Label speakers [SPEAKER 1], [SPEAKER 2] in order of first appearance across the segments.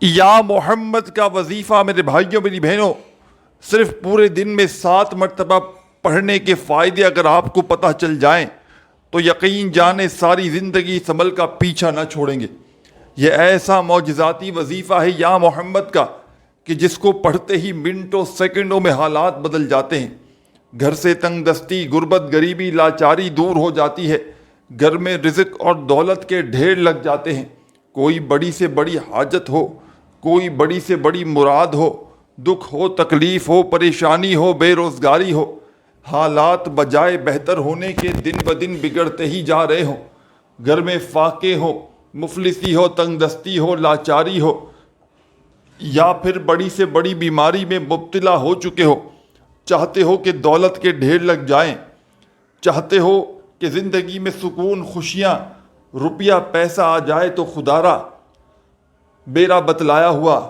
[SPEAKER 1] یا محمد کا وظیفہ میرے بھائیوں میری بہنوں صرف پورے دن میں 7 مرتبہ پڑھنے کے فائدے اگر آپ کو پتہ چل جائیں تو یقین جانیں ساری زندگی اس عمل کا پیچھا نہ چھوڑیں گے۔ یہ ایسا معجزاتی وظیفہ ہے یا محمد کا کہ جس کو پڑھتے ہی منٹوں سیکنڈوں میں حالات بدل جاتے ہیں۔ گھر سے تنگ دستی، غربت، غریبی، لاچاری دور ہو جاتی ہے۔ گھر میں رزق اور دولت کے ڈھیر لگ جاتے ہیں۔ کوئی بڑی سے بڑی حاجت ہو، کوئی بڑی سے بڑی مراد ہو، دکھ ہو، تکلیف ہو، پریشانی ہو، بے روزگاری ہو، حالات بجائے بہتر ہونے کے دن بدن بگڑتے ہی جا رہے ہوں۔ گھر میں فاقے ہو، مفلسی ہو، تنگ دستی ہو، لاچاری ہو، یا پھر بڑی سے بڑی بیماری میں مبتلا ہو چکے ہو، چاہتے ہو کہ دولت کے ڈھیر لگ جائیں، چاہتے ہو کہ زندگی میں سکون، خوشیاں، روپیہ پیسہ آ جائے تو خدارا میرا بتلایا ہوا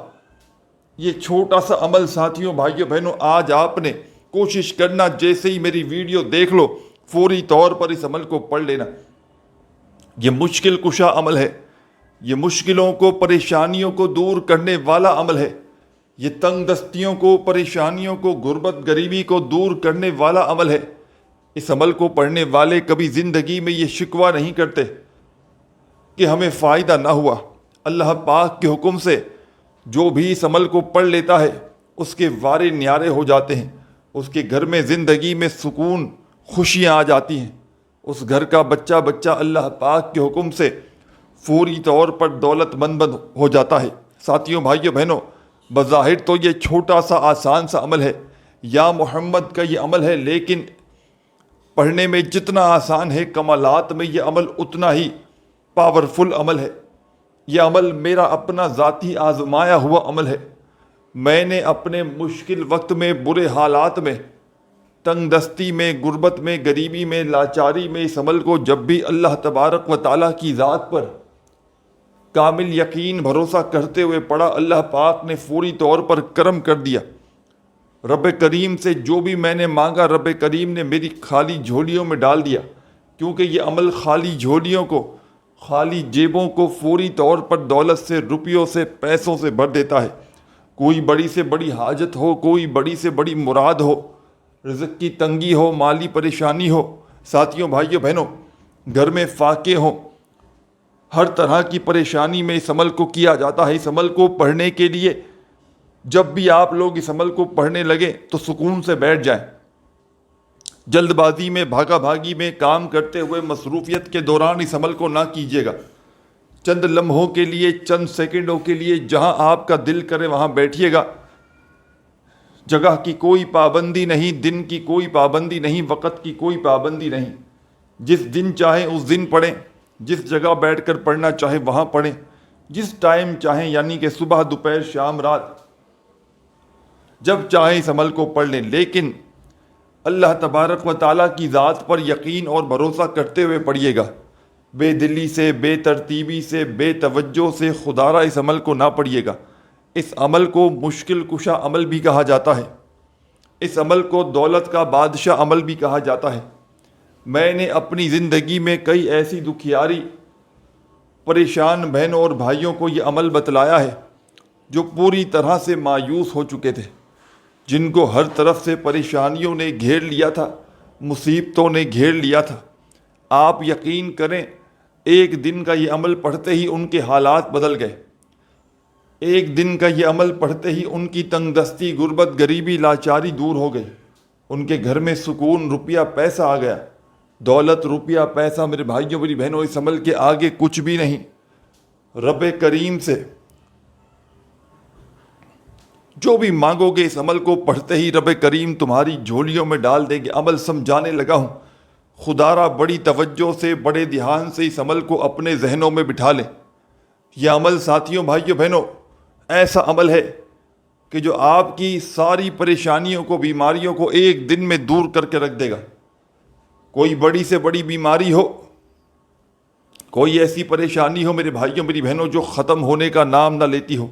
[SPEAKER 1] یہ چھوٹا سا عمل ساتھیوں بھائیوں بہنوں آج آپ نے کوشش کرنا، جیسے ہی میری ویڈیو دیکھ لو فوری طور پر اس عمل کو پڑھ لینا۔ یہ مشکل کشا عمل ہے، یہ مشکلوں کو، پریشانیوں کو دور کرنے والا عمل ہے، یہ تنگ دستیوں کو، پریشانیوں کو، غربت غریبی کو دور کرنے والا عمل ہے۔ اس عمل کو پڑھنے والے کبھی زندگی میں یہ شکوہ نہیں کرتے کہ ہمیں فائدہ نہ ہوا۔ اللہ پاک کے حکم سے جو بھی اس عمل کو پڑھ لیتا ہے اس کے وارے نیارے ہو جاتے ہیں، اس کے گھر میں زندگی میں سکون، خوشیاں آ جاتی ہیں، اس گھر کا بچہ اللہ پاک کے حکم سے فوری طور پر دولت مند ہو جاتا ہے۔ ساتھیوں بھائیوں بہنوں، بظاہر تو یہ چھوٹا سا آسان سا عمل ہے، یا محمد کا یہ عمل ہے، لیکن پڑھنے میں جتنا آسان ہے کمالات میں یہ عمل اتنا ہی پاورفل عمل ہے۔ یہ عمل میرا اپنا ذاتی آزمایا ہوا عمل ہے۔ میں نے اپنے مشکل وقت میں، برے حالات میں، تنگ دستی میں، غربت میں، غریبی میں، لاچاری میں اس عمل کو جب بھی اللہ تبارک و تعالیٰ کی ذات پر کامل یقین بھروسہ کرتے ہوئے پڑھا، اللہ پاک نے فوری طور پر کرم کر دیا۔ رب کریم سے جو بھی میں نے مانگا رب کریم نے میری خالی جھولیوں میں ڈال دیا، کیونکہ یہ عمل خالی جھولیوں کو، خالی جیبوں کو فوری طور پر دولت سے، روپیوں سے، پیسوں سے بھر دیتا ہے۔ کوئی بڑی سے بڑی حاجت ہو، کوئی بڑی سے بڑی مراد ہو، رزق کی تنگی ہو، مالی پریشانی ہو، ساتھیوں بھائیوں بہنوں، گھر میں فاقے ہوں، ہر طرح کی پریشانی میں اس عمل کو کیا جاتا ہے۔ اس عمل کو پڑھنے کے لیے جب بھی آپ لوگ اس عمل کو پڑھنے لگیں تو سکون سے بیٹھ جائیں۔ جلد بازی میں، بھاگا بھاگی میں، کام کرتے ہوئے مصروفیت کے دوران اس عمل کو نہ کیجیے گا۔ چند لمحوں کے لیے، چند سیکنڈوں کے لیے جہاں آپ کا دل کرے وہاں بیٹھیے گا۔ جگہ کی کوئی پابندی نہیں، دن کی کوئی پابندی نہیں، وقت کی کوئی پابندی نہیں۔ جس دن چاہیں اس دن پڑھیں، جس جگہ بیٹھ کر پڑھنا چاہیں وہاں پڑھیں، جس ٹائم چاہیں، یعنی کہ صبح، دوپہر، شام، رات، جب چاہیں اس عمل کو پڑھ لیں، لیکن اللہ تبارک و تعالیٰ کی ذات پر یقین اور بھروسہ کرتے ہوئے پڑھیے گا۔ بے دلی سے، بے ترتیبی سے، بے توجہ سے خدارا اس عمل کو نہ پڑھیے گا۔ اس عمل کو مشکل کشا عمل بھی کہا جاتا ہے، اس عمل کو دولت کا بادشاہ عمل بھی کہا جاتا ہے۔ میں نے اپنی زندگی میں کئی ایسی دکھیاری، پریشان بہنوں اور بھائیوں کو یہ عمل بتلایا ہے جو پوری طرح سے مایوس ہو چکے تھے، جن کو ہر طرف سے پریشانیوں نے گھیر لیا تھا، مصیبتوں نے گھیر لیا تھا۔ آپ یقین کریں، ایک دن کا یہ عمل پڑھتے ہی ان کے حالات بدل گئے۔ ایک دن کا یہ عمل پڑھتے ہی ان کی تنگ دستی، غربت، غریبی، لاچاری دور ہو گئی۔ ان کے گھر میں سکون، روپیہ پیسہ آ گیا۔ دولت، روپیہ پیسہ میرے بھائیوں میری بہنوں اس عمل کے آگے کچھ بھی نہیں۔ رب کریم سے جو بھی مانگو گے اس عمل کو پڑھتے ہی رب کریم تمہاری جھولیوں میں ڈال دیں گے۔ عمل سمجھانے لگا ہوں، خدارا بڑی توجہ سے، بڑے دھیان سے اس عمل کو اپنے ذہنوں میں بٹھا لیں۔ یہ عمل ساتھیوں بھائیوں بہنوں ایسا عمل ہے کہ جو آپ کی ساری پریشانیوں کو، بیماریوں کو ایک دن میں دور کر کے رکھ دے گا۔ کوئی بڑی سے بڑی بیماری ہو، کوئی ایسی پریشانی ہو میرے بھائیوں میری بہنوں جو ختم ہونے کا نام نہ لیتی ہو،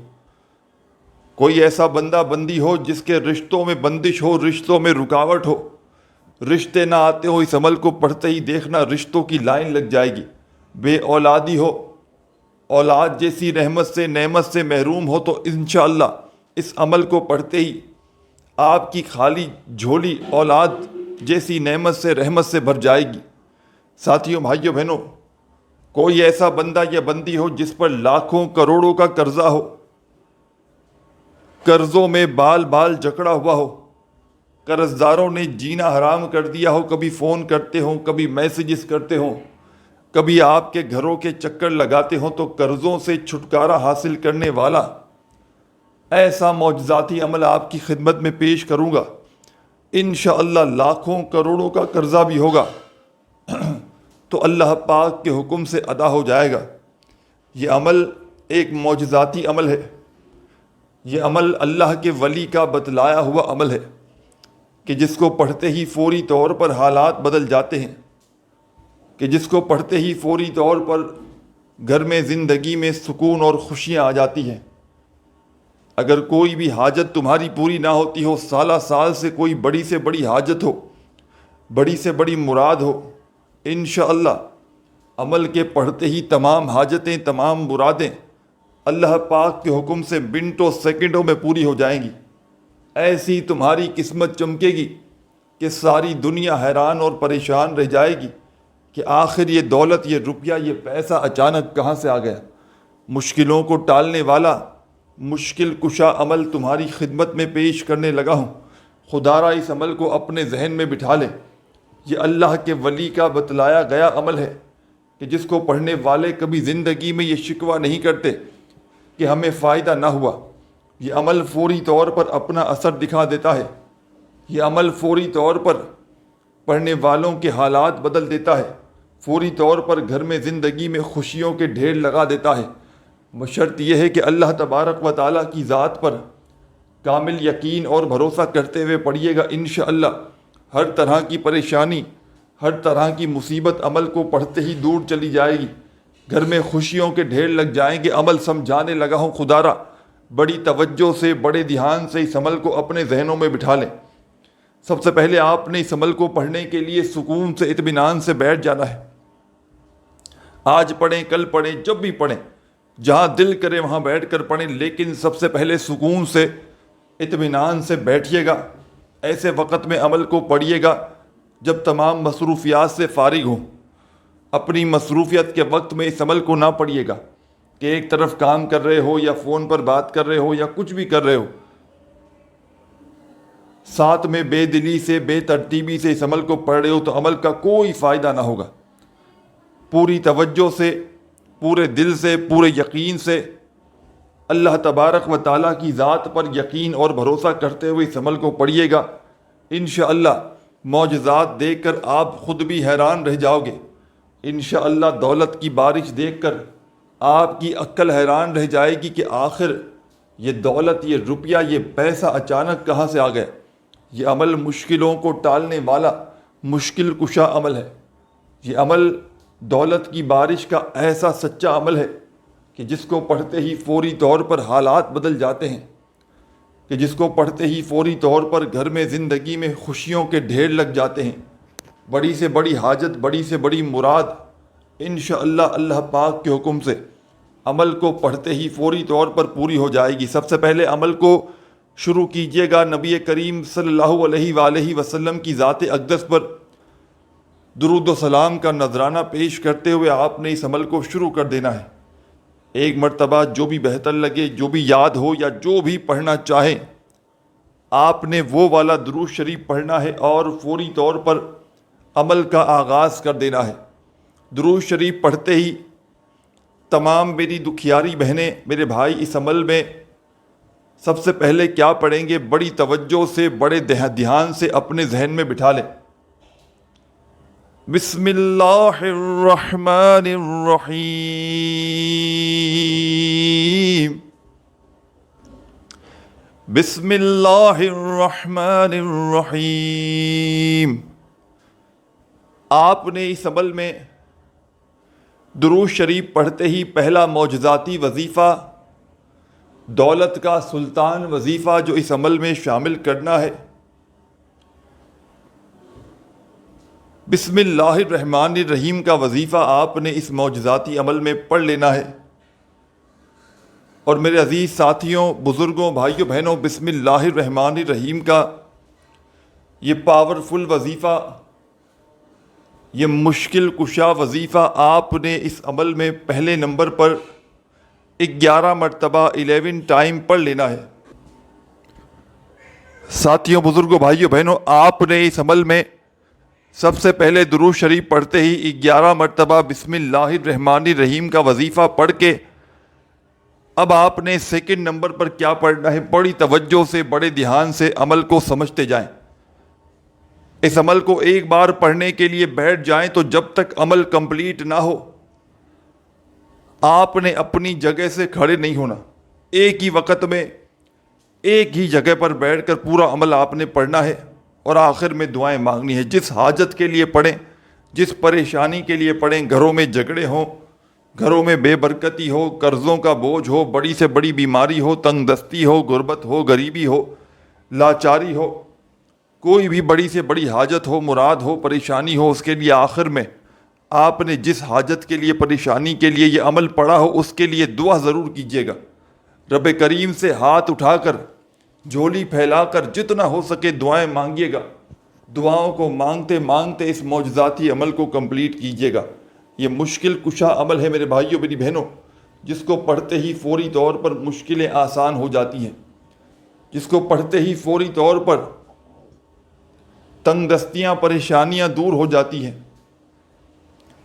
[SPEAKER 1] کوئی ایسا بندہ بندی ہو جس کے رشتوں میں بندش ہو، رشتوں میں رکاوٹ ہو، رشتے نہ آتے ہو، اس عمل کو پڑھتے ہی دیکھنا رشتوں کی لائن لگ جائے گی۔ بے اولادی ہو، اولاد جیسی رحمت سے نعمت سے محروم ہو تو انشاءاللہ اس عمل کو پڑھتے ہی آپ کی خالی جھولی اولاد جیسی نعمت سے رحمت سے بھر جائے گی۔ ساتھیوں، بھائیوں، بہنوں، کوئی ایسا بندہ یا بندی ہو جس پر لاکھوں کروڑوں کا قرضہ ہو، قرضوں میں بال بال جکڑا ہوا ہو، قرض داروں نے جینا حرام کر دیا ہو، کبھی فون کرتے ہوں، کبھی میسیجز کرتے ہوں، کبھی آپ کے گھروں کے چکر لگاتے ہوں، تو قرضوں سے چھٹکارا حاصل کرنے والا ایسا معجزاتی عمل آپ کی خدمت میں پیش کروں گا۔ انشاءاللہ لاکھوں کروڑوں کا قرضہ بھی ہوگا تو اللہ پاک کے حکم سے ادا ہو جائے گا۔ یہ عمل ایک معجزاتی عمل ہے۔ یہ عمل اللہ کے ولی کا بتلایا ہوا عمل ہے کہ جس کو پڑھتے ہی فوری طور پر حالات بدل جاتے ہیں، کہ جس کو پڑھتے ہی فوری طور پر گھر میں زندگی میں سکون اور خوشیاں آ جاتی ہیں۔ اگر کوئی بھی حاجت تمہاری پوری نہ ہوتی ہو، سالہ سال سے کوئی بڑی سے بڑی حاجت ہو، بڑی سے بڑی مراد ہو، انشاءاللہ عمل کے پڑھتے ہی تمام حاجتیں، تمام مرادیں اللہ پاک کے حکم سے منٹوں سیکنڈوں میں پوری ہو جائیں گی۔ ایسی تمہاری قسمت چمکے گی کہ ساری دنیا حیران اور پریشان رہ جائے گی کہ آخر یہ دولت، یہ روپیہ، یہ پیسہ اچانک کہاں سے آ گیا۔ مشکلوں کو ٹالنے والا مشکل کشا عمل تمہاری خدمت میں پیش کرنے لگا ہوں، خدا را اس عمل کو اپنے ذہن میں بٹھا لیں۔ یہ اللہ کے ولی کا بتلایا گیا عمل ہے کہ جس کو پڑھنے والے کبھی زندگی میں یہ شکوہ نہیں کرتے کہ ہمیں فائدہ نہ ہوا۔ یہ عمل فوری طور پر اپنا اثر دکھا دیتا ہے۔ یہ عمل فوری طور پر پڑھنے والوں کے حالات بدل دیتا ہے، فوری طور پر گھر میں زندگی میں خوشیوں کے ڈھیر لگا دیتا ہے۔ بشرط یہ ہے کہ اللہ تبارک و تعالیٰ کی ذات پر کامل یقین اور بھروسہ کرتے ہوئے پڑھیے گا۔ انشاءاللہ ہر طرح کی پریشانی، ہر طرح کی مصیبت عمل کو پڑھتے ہی دور چلی جائے گی۔ گھر میں خوشیوں کے ڈھیر لگ جائیں گے۔ عمل سمجھانے لگا ہوں، خدا را بڑی توجہ سے، بڑے دھیان سے اس عمل کو اپنے ذہنوں میں بٹھا لیں۔ سب سے پہلے آپ نے اس عمل کو پڑھنے کے لیے سکون سے، اطمینان سے بیٹھ جانا ہے۔ آج پڑھیں، کل پڑھیں، جب بھی پڑھیں، جہاں دل کرے وہاں بیٹھ کر پڑھیں، لیکن سب سے پہلے سکون سے، اطمینان سے بیٹھیے گا۔ ایسے وقت میں عمل کو پڑھیے گا جب تمام مصروفیات سے فارغ ہوں۔ اپنی مصروفیت کے وقت میں اس عمل کو نہ پڑھیے گا کہ ایک طرف کام کر رہے ہو یا فون پر بات کر رہے ہو یا کچھ بھی کر رہے ہو، ساتھ میں بے دلی سے، بے ترتیبی سے اس عمل کو پڑھ رہے ہو تو عمل کا کوئی فائدہ نہ ہوگا۔ پوری توجہ سے، پورے دل سے، پورے یقین سے، اللہ تبارک و تعالیٰ کی ذات پر یقین اور بھروسہ کرتے ہوئے اس عمل کو پڑھیے گا۔ انشاءاللہ معجزات دیکھ کر آپ خود بھی حیران رہ جاؤ گے۔ انشاءاللہ دولت کی بارش دیکھ کر آپ کی عقل حیران رہ جائے گی کہ آخر یہ دولت، یہ روپیہ، یہ پیسہ اچانک کہاں سے آ گیا۔ یہ عمل مشکلوں کو ٹالنے والا مشکل کشا عمل ہے۔ یہ عمل دولت کی بارش کا ایسا سچا عمل ہے کہ جس کو پڑھتے ہی فوری طور پر حالات بدل جاتے ہیں، کہ جس کو پڑھتے ہی فوری طور پر گھر میں زندگی میں خوشیوں کے ڈھیر لگ جاتے ہیں۔ بڑی سے بڑی حاجت، بڑی سے بڑی مراد انشاءاللہ اللہ پاک کے حکم سے عمل کو پڑھتے ہی فوری طور پر پوری ہو جائے گی۔ سب سے پہلے عمل کو شروع کیجیے گا نبی کریم صلی اللہ علیہ وآلہ وسلم کی ذات اقدس پر درود و سلام کا نذرانہ پیش کرتے ہوئے آپ نے اس عمل کو شروع کر دینا ہے۔ ایک مرتبہ جو بھی بہتر لگے، جو بھی یاد ہو یا جو بھی پڑھنا چاہیں، آپ نے وہ والا درود شریف پڑھنا ہے اور فوری طور پر عمل کا آغاز کر دینا ہے۔ درود شریف پڑھتے ہی تمام میری دکھیاری بہنیں، میرے بھائی اس عمل میں سب سے پہلے کیا پڑھیں گے، بڑی توجہ سے، بڑے دھیان سے اپنے ذہن میں بٹھا لیں۔ بسم اللہ الرحمن الرحیم، بسم اللہ الرحمن الرحیم۔ آپ نے اس عمل میں درود شریف پڑھتے ہی پہلا معجزاتی وظیفہ، دولت کا سلطان وظیفہ جو اس عمل میں شامل کرنا ہے، بسم اللہ الرحمن الرحیم کا وظیفہ آپ نے اس معجزاتی عمل میں پڑھ لینا ہے۔ اور میرے عزیز ساتھیوں، بزرگوں، بھائیوں، بہنوں، بسم اللہ الرحمن الرحیم کا یہ پاورفل وظیفہ، یہ مشکل کشا وظیفہ آپ نے اس عمل میں پہلے نمبر پر 11 مرتبہ 11 ٹائم پڑھ لینا ہے۔ ساتھیوں، بزرگوں، بھائیوں، بہنوں، آپ نے اس عمل میں سب سے پہلے درود شریف پڑھتے ہی 11 مرتبہ بسم اللہ الرحمن الرحیم کا وظیفہ پڑھ کے اب آپ نے سیکنڈ نمبر پر کیا پڑھنا ہے، بڑی توجہ سے، بڑے دھیان سے عمل کو سمجھتے جائیں۔ اس عمل کو ایک بار پڑھنے کے لیے بیٹھ جائیں تو جب تک عمل کمپلیٹ نہ ہو آپ نے اپنی جگہ سے کھڑے نہیں ہونا۔ ایک ہی وقت میں ایک ہی جگہ پر بیٹھ کر پورا عمل آپ نے پڑھنا ہے اور آخر میں دعائیں مانگنی ہے۔ جس حاجت کے لیے پڑھیں، جس پریشانی کے لیے پڑھیں، گھروں میں جھگڑے ہوں، گھروں میں بے برکتی ہو، قرضوں کا بوجھ ہو، بڑی سے بڑی بیماری ہو، تنگ دستی ہو، غربت ہو، غریبی ہو، لاچاری ہو، کوئی بھی بڑی سے بڑی حاجت ہو، مراد ہو، پریشانی ہو، اس کے لیے آخر میں آپ نے جس حاجت کے لیے، پریشانی کے لیے یہ عمل پڑھا ہو اس کے لیے دعا ضرور کیجیے گا۔ رب کریم سے ہاتھ اٹھا کر، جھولی پھیلا کر جتنا ہو سکے دعائیں مانگیے گا۔ دعاؤں کو مانگتے مانگتے اس معجزاتی عمل کو کمپلیٹ کیجیے گا۔ یہ مشکل کشا عمل ہے میرے بھائیوں، میری بہنوں، جس کو پڑھتے ہی فوری طور پر مشکلیں آسان ہو جاتی ہیں، جس کو پڑھتے ہی فوری طور پر تنگ دستیاں، پریشانیاں دور ہو جاتی ہیں،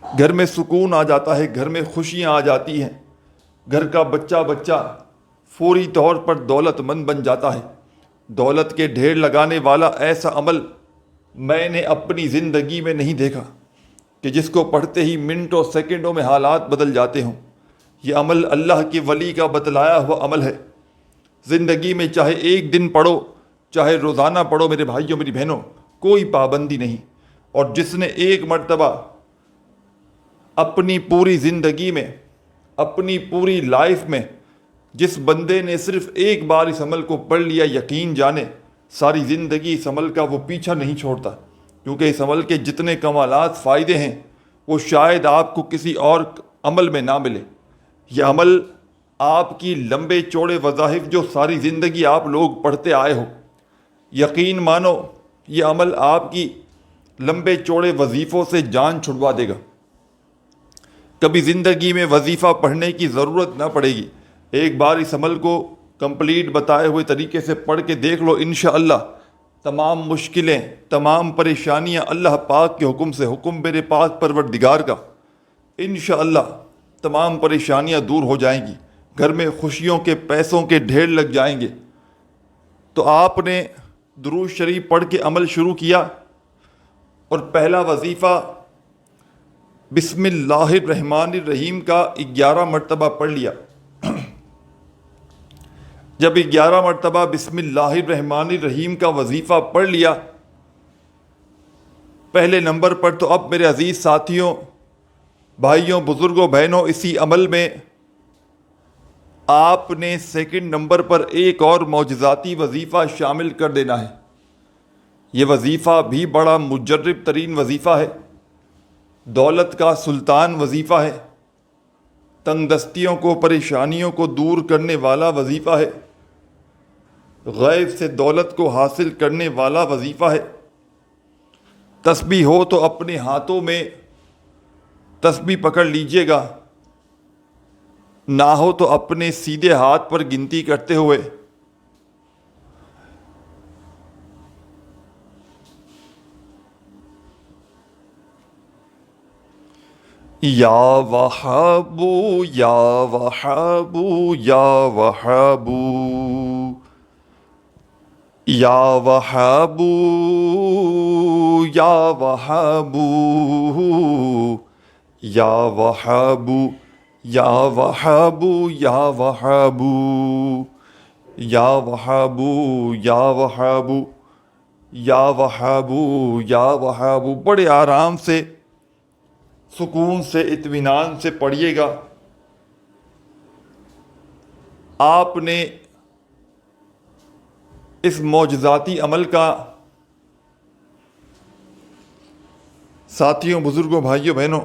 [SPEAKER 1] گھر میں سکون آ جاتا ہے، گھر میں خوشیاں آ جاتی ہیں، گھر کا بچہ فوری طور پر دولت مند بن جاتا ہے۔ دولت کے ڈھیر لگانے والا ایسا عمل میں نے اپنی زندگی میں نہیں دیکھا کہ جس کو پڑھتے ہی منٹوں سیکنڈوں میں حالات بدل جاتے ہوں۔ یہ عمل اللہ کے ولی کا بتلایا ہوا عمل ہے۔ زندگی میں چاہے ایک دن پڑھو، چاہے روزانہ پڑھو میرے بھائیوں، میری بہنوں، کوئی پابندی نہیں۔ اور جس نے ایک مرتبہ اپنی پوری زندگی میں، اپنی پوری لائف میں، جس بندے نے صرف ایک بار اس عمل کو پڑھ لیا، یقین جانے ساری زندگی اس عمل کا وہ پیچھا نہیں چھوڑتا، کیونکہ اس عمل کے جتنے کمالات، فائدے ہیں وہ شاید آپ کو کسی اور عمل میں نہ ملے۔ یہ عمل آپ کی لمبے چوڑے وظائف جو ساری زندگی آپ لوگ پڑھتے آئے ہو، یقین مانو یہ عمل آپ کی لمبے چوڑے وظیفوں سے جان چھڑوا دے گا۔ کبھی زندگی میں وظیفہ پڑھنے کی ضرورت نہ پڑے گی۔ ایک بار اس عمل کو کمپلیٹ بتائے ہوئے طریقے سے پڑھ کے دیکھ لو، انشاءاللہ تمام مشکلیں، تمام پریشانیاں اللہ پاک کے حکم سے، حکم میرے پاک پروردگار کا، انشاءاللہ تمام پریشانیاں دور ہو جائیں گی۔ گھر میں خوشیوں کے، پیسوں کے ڈھیر لگ جائیں گے۔ تو آپ نے درود شریف پڑھ کے عمل شروع کیا اور پہلا وظیفہ بسم اللہ الرحمن الرحیم کا 11 مرتبہ پڑھ لیا۔ جب 11 مرتبہ بسم اللہ الرحمن الرحیم کا وظیفہ پڑھ لیا پہلے نمبر پر، تو اب میرے عزیز ساتھیوں، بھائیوں، بزرگوں، بہنوں، اسی عمل میں آپ نے سیکنڈ نمبر پر ایک اور معجزاتی وظیفہ شامل کر دینا ہے۔ یہ وظیفہ بھی بڑا مجرب ترین وظیفہ ہے، دولت کا سلطان وظیفہ ہے، تنگ دستیوں کو، پریشانیوں کو دور کرنے والا وظیفہ ہے، غیب سے دولت کو حاصل کرنے والا وظیفہ ہے۔ تسبیح ہو تو اپنے ہاتھوں میں تسبیح پکڑ لیجئے گا، نہ ہو تو اپنے سیدھے ہاتھ پر گنتی کرتے ہوئے یا وہابو یا وہابو یا وہابو یا وہابو یا وہابو یا وہابو یا وہابو یا وہابو یا وہابو یا وہابو یا وہابو یا وہابو، بڑے آرام سے، سکون سے، اطمینان سے پڑھیے گا۔ آپ نے اس معجزاتی عمل کا ساتھیوں، بزرگوں، بھائیوں، بہنوں،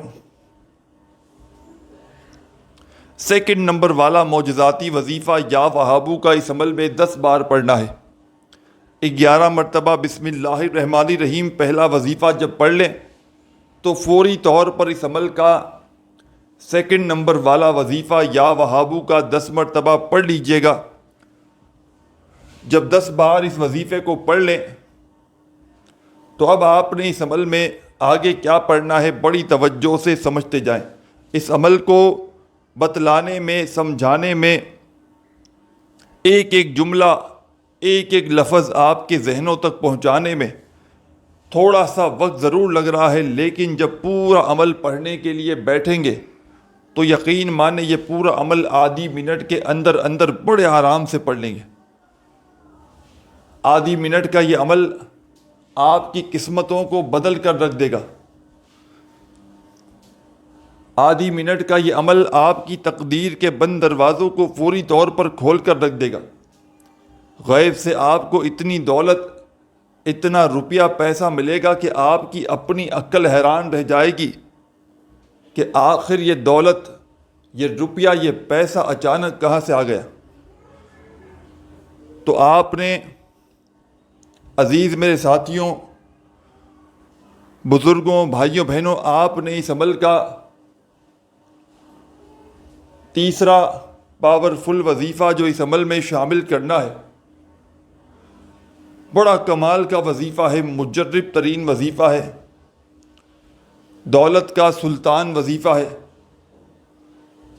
[SPEAKER 1] سیکنڈ نمبر والا معجزاتی وظیفہ یا وہابو کا اس عمل میں 10 بار پڑھنا ہے۔ 11 مرتبہ بسم اللہ الرحمن الرحیم پہلا وظیفہ جب پڑھ لیں تو فوری طور پر اس عمل کا سیکنڈ نمبر والا وظیفہ یا وہابو کا 10 مرتبہ پڑھ لیجئے گا۔ جب 10 بار اس وظیفے کو پڑھ لیں تو اب آپ نے اس عمل میں آگے کیا پڑھنا ہے بڑی توجہ سے سمجھتے جائیں۔ اس عمل کو بتلانے میں، سمجھانے میں، ایک ایک جملہ، ایک ایک لفظ آپ کے ذہنوں تک پہنچانے میں تھوڑا سا وقت ضرور لگ رہا ہے، لیکن جب پورا عمل پڑھنے کے لیے بیٹھیں گے تو یقین مانیں یہ پورا عمل آدھی منٹ کے اندر اندر بڑے آرام سے پڑھ لیں گے۔ آدھی منٹ کا یہ عمل آپ کی قسمتوں کو بدل کر رکھ دے گا۔ آدھی منٹ کا یہ عمل آپ کی تقدیر کے بند دروازوں کو فوری طور پر کھول کر رکھ دے گا۔ غیب سے آپ کو اتنی دولت، اتنا روپیہ پیسہ ملے گا کہ آپ کی اپنی عقل حیران رہ جائے گی کہ آخر یہ دولت، یہ روپیہ، یہ پیسہ اچانک کہاں سے آ گیا۔ تو آپ نے عزیز میرے ساتھیوں، بزرگوں، بھائیوں، بہنوں، آپ نے اس عمل کا تیسرا پاورفل وظیفہ جو اس عمل میں شامل کرنا ہے، بڑا کمال کا وظیفہ ہے، مجرب ترین وظیفہ ہے، دولت کا سلطان وظیفہ ہے،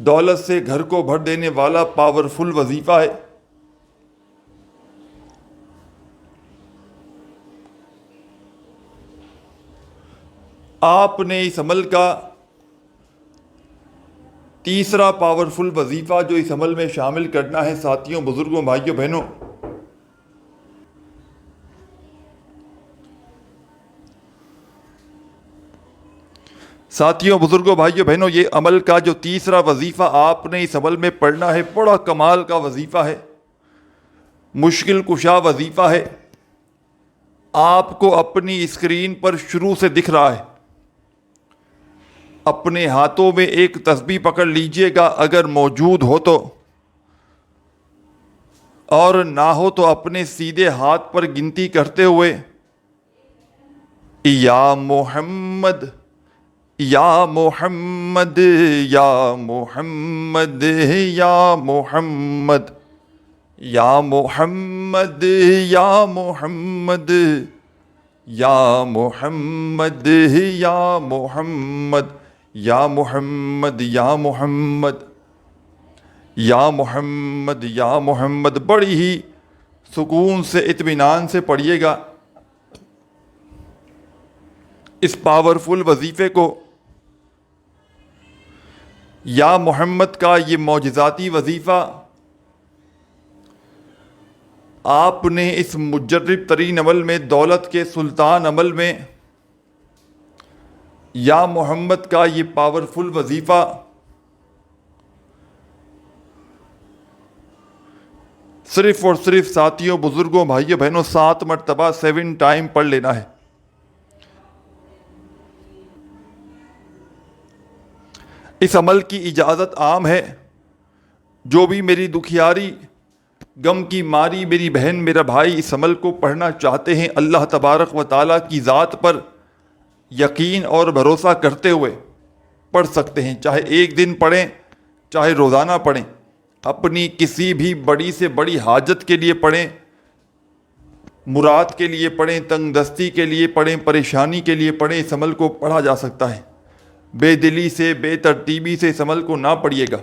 [SPEAKER 1] دولت سے گھر کو بھر دینے والا پاورفل وظیفہ ہے۔ آپ نے اس عمل کا تیسرا پاورفل وظیفہ جو اس عمل میں شامل کرنا ہے ساتھیوں، بزرگوں، بھائیوں، بہنوں، یہ عمل کا جو تیسرا وظیفہ آپ نے اس عمل میں پڑھنا ہے بڑا کمال کا وظیفہ ہے، مشکل کشا وظیفہ ہے۔ آپ کو اپنی اسکرین پر شروع سے دکھ رہا ہے۔ اپنے ہاتھوں میں ایک تسبیح پکڑ لیجئے گا اگر موجود ہو تو، اور نہ ہو تو اپنے سیدھے ہاتھ پر گنتی کرتے ہوئے یا محمد یا محمد یا محمد یا محمد یا محمد یا محمد یا محمد یا محمد یا محمد یا محمد یا محمد یا محمد بڑی ہی سکون سے، اطمینان سے پڑھیے گا اس پاورفل وظیفے کو۔ یا محمد کا یہ معجزاتی وظیفہ آپ نے اس مجرب ترین عمل میں، دولت کے سلطان عمل میں، یا محمد کا یہ پاورفل وظیفہ صرف اور صرف ساتھیوں، بزرگوں، بھائیوں، بہنوں 7 مرتبہ 7 ٹائم پڑھ لینا ہے۔ اس عمل کی اجازت عام ہے، جو بھی میری دکھیاری، غم کی ماری میری بہن، میرا بھائی اس عمل کو پڑھنا چاہتے ہیں، اللہ تبارک و تعالیٰ کی ذات پر یقین اور بھروسہ کرتے ہوئے پڑھ سکتے ہیں، چاہے ایک دن پڑھیں، چاہے روزانہ پڑھیں، اپنی کسی بھی بڑی سے بڑی حاجت کے لیے پڑھیں، مراد کے لیے پڑھیں، تنگ دستی کے لیے پڑھیں، پریشانی کے لیے پڑھیں، اس عمل کو پڑھا جا سکتا ہے۔ بے دلی سے، بے ترتیبی سے اس عمل کو نہ پڑھیے گا۔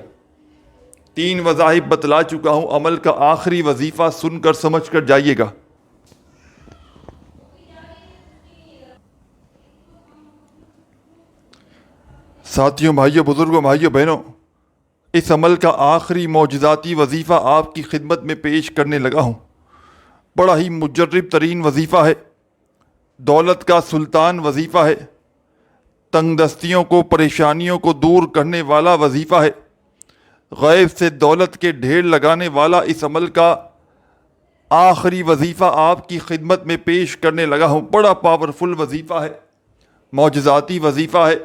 [SPEAKER 1] 3 وظائف بتلا چکا ہوں، عمل کا آخری وظیفہ سن کر سمجھ کر جائیے گا۔ ساتھیوں، بھائیوں، بزرگوں، بھائیوں، بہنوں، اس عمل کا آخری معجزاتی وظیفہ آپ کی خدمت میں پیش کرنے لگا ہوں۔ بڑا ہی مجرب ترین وظیفہ ہے، دولت کا سلطان وظیفہ ہے، تنگ دستیوں کو، پریشانیوں کو دور کرنے والا وظیفہ ہے، غیب سے دولت کے ڈھیر لگانے والا اس عمل کا آخری وظیفہ آپ کی خدمت میں پیش کرنے لگا ہوں۔ بڑا پاورفل وظیفہ ہے، معجزاتی وظیفہ ہے،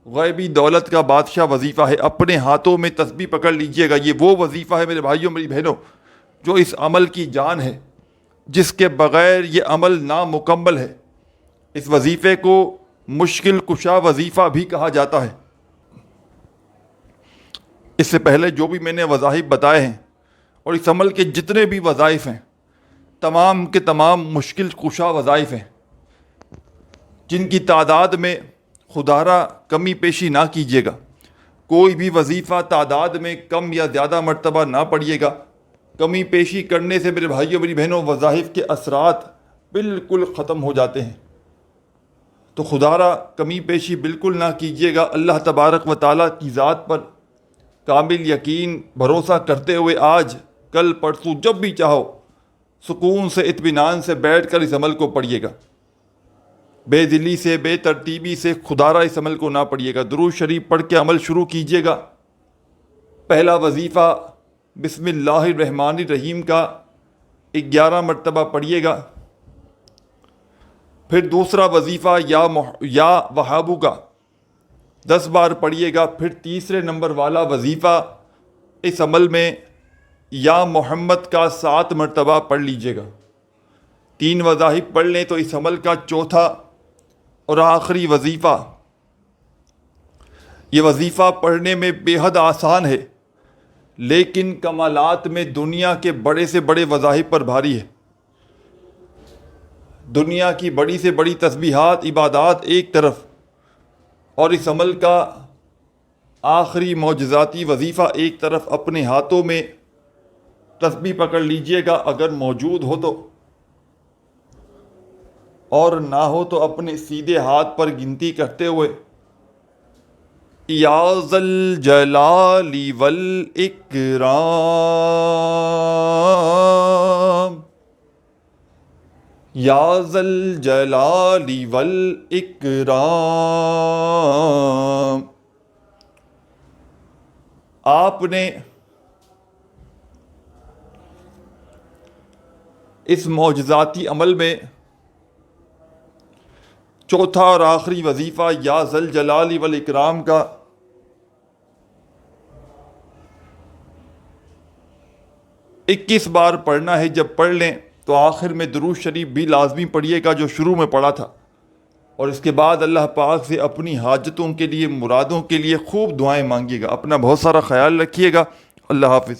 [SPEAKER 1] غیبی دولت کا بادشاہ وظیفہ ہے، اپنے ہاتھوں میں تسبیح پکڑ لیجئے گا۔ یہ وہ وظیفہ ہے میرے بھائیوں میری بہنوں جو اس عمل کی جان ہے، جس کے بغیر یہ عمل نامکمل ہے۔ اس وظیفے کو مشکل کشا وظیفہ بھی کہا جاتا ہے۔ اس سے پہلے جو بھی میں نے وظائف بتائے ہیں اور اس عمل کے جتنے بھی وظائف ہیں، تمام کے تمام مشکل کشا وظائف ہیں، جن کی تعداد میں خدا را کمی پیشی نہ کیجیے گا۔ کوئی بھی وظیفہ تعداد میں کم یا زیادہ مرتبہ نہ پڑھیے گا۔ کمی پیشی کرنے سے میرے بھائیوں میری بہنوں وظائف کے اثرات بالکل ختم ہو جاتے ہیں۔ تو خدا را کمی پیشی بالکل نہ کیجیے گا۔ اللہ تبارک و تعالیٰ کی ذات پر کامل یقین بھروسہ کرتے ہوئے آج کل پرسوں جب بھی چاہو سکون سے اطمینان سے بیٹھ کر اس عمل کو پڑھیے گا۔ بے دلی سے بے ترتیبی سے خدا را اس عمل کو نہ پڑھیے گا۔ درود شریف پڑھ کے عمل شروع کیجیے گا۔ پہلا وظیفہ بسم اللہ الرحمن الرحیم کا 11 مرتبہ پڑھیے گا۔ پھر دوسرا وظیفہ یا وہابو کا 10 بار پڑھیے گا۔ پھر تیسرے نمبر والا وظیفہ اس عمل میں یا محمد کا 7 مرتبہ پڑھ لیجیے گا۔ 3 وظائف پڑھ لیں تو اس عمل کا چوتھا اور آخری وظیفہ، یہ وظیفہ پڑھنے میں بے حد آسان ہے لیکن کمالات میں دنیا کے بڑے سے بڑے وظائف پر بھاری ہے۔ دنیا کی بڑی سے بڑی تسبیحات عبادات ایک طرف، اور اس عمل کا آخری معجزاتی وظیفہ ایک طرف۔ اپنے ہاتھوں میں تسبیح پکڑ لیجئے گا اگر موجود ہو تو، اور نہ ہو تو اپنے سیدھے ہاتھ پر گنتی کرتے ہوئے یا ذل جلال والاکرام، یا ذل جلال والاکرام۔ آپ نے اس معجزاتی عمل میں چوتھا اور آخری وظیفہ یا ذل جلال والاکرام کا 21 بار پڑھنا ہے۔ جب پڑھ لیں تو آخر میں درود شریف بھی لازمی پڑھیے گا جو شروع میں پڑھا تھا، اور اس کے بعد اللہ پاک سے اپنی حاجتوں کے لیے مرادوں کے لیے خوب دعائیں مانگیے گا۔ اپنا بہت سارا خیال رکھیے گا۔ اللہ حافظ۔